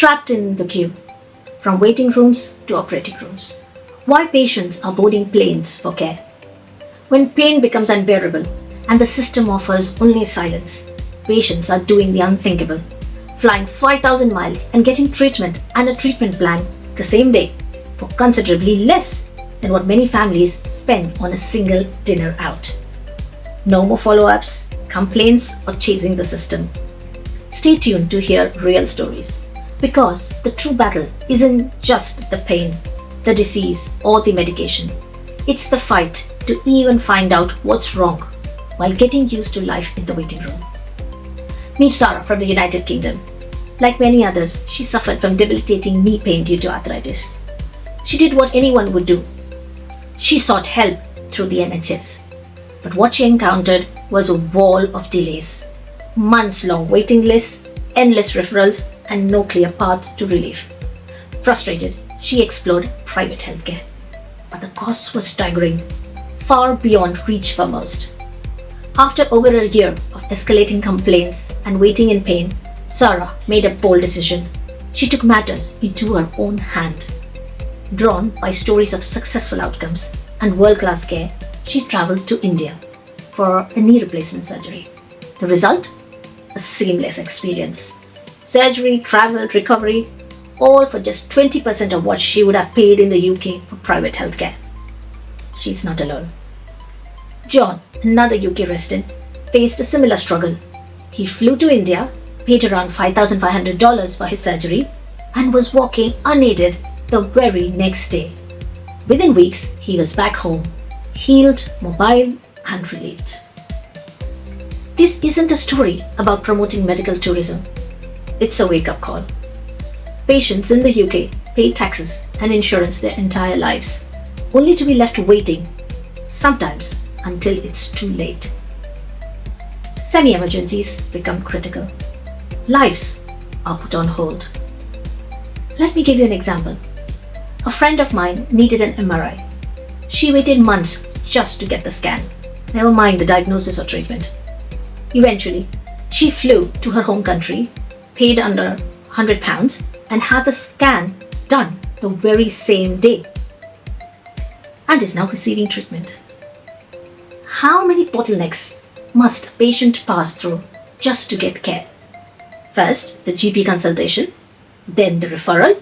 trapped in the queue, from waiting rooms to operating rooms. Why patients are boarding planes for care. When pain becomes unbearable and the system offers only silence, patients are doing the unthinkable, flying 5,000 miles and getting treatment and a treatment plan the same day for considerably less than what many families spend on a single dinner out. No more follow-ups, complaints, or chasing the system. Stay tuned to hear real stories, because the true battle isn't just the pain, the disease, or the medication. It's the fight to even find out what's wrong while getting used to life in the waiting room. Meet Sarah from the United Kingdom. Like many others, she suffered from debilitating knee pain due to arthritis. She did what anyone would do. She sought help through the NHS. But what she encountered was a wall of delays, months-long waiting lists, endless referrals, and no clear path to relief. Frustrated, she explored private healthcare. But the costs were staggering, far beyond reach for most. After over a year of escalating complaints and waiting in pain, Sarah made a bold decision. She took matters into her own hand. Drawn by stories of successful outcomes and world-class care, she traveled to India for a knee replacement surgery. The result? A seamless experience. Surgery, travel, recovery, all for just 20% of what she would have paid in the UK for private healthcare. She's not alone. John, another UK resident, faced a similar struggle. He flew to India, paid around $5,500 for his surgery, and was walking unaided the very next day. Within weeks, he was back home, healed, mobile, and relieved. This isn't a story about promoting medical tourism. It's a wake-up call. Patients in the UK pay taxes and insurance their entire lives, only to be left waiting, sometimes until it's too late. Semi-emergencies become critical. Lives are put on hold. Let me give you an example. A friend of mine needed an MRI. She waited months just to get the scan, never mind the diagnosis or treatment. Eventually, she flew to her home country, paid under £100, and had the scan done the very same day, and is now receiving treatment. How many bottlenecks must a patient pass through just to get care? First, the GP consultation, then the referral,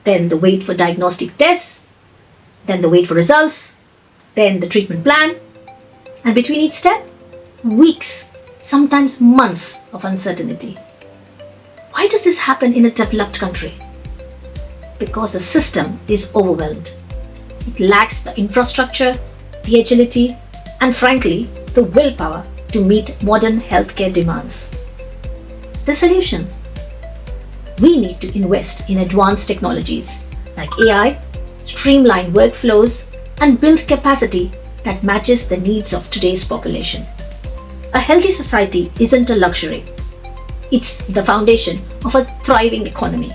then the wait for diagnostic tests, then the wait for results, then the treatment plan, and between each step, weeks, sometimes months of uncertainty. Why does this happen in a developed country? Because the system is overwhelmed. It lacks the infrastructure, the agility, and frankly, the willpower to meet modern healthcare demands. The solution? We need to invest in advanced technologies like AI, streamline workflows, and build capacity that matches the needs of today's population. A healthy society isn't a luxury. It's the foundation of a thriving economy.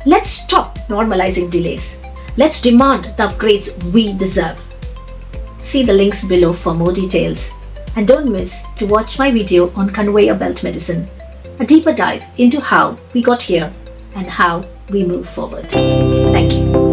Let's stop normalizing delays. Let's demand the upgrades we deserve. See the links below for more details. And don't miss to watch my video on conveyor belt medicine, a deeper dive into how we got here and how we move forward. Thank you.